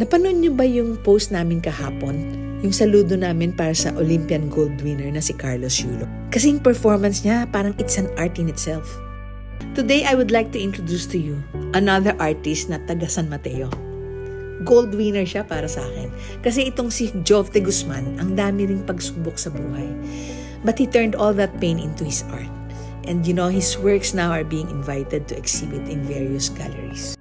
Napanood niyo ba yung post namin kahapon? Yung saludo namin para sa Olympian gold winner na si Carlos Yulo. Kasing performance niya, parang it's an art in itself. Today, I would like to introduce to you another artist na taga San Mateo. Gold winner siya para sa akin. Kasi itong si Jove de Guzman, ang dami ring pagsubok sa buhay. But he turned all that pain into his art. And his works now are being invited to exhibit in various galleries.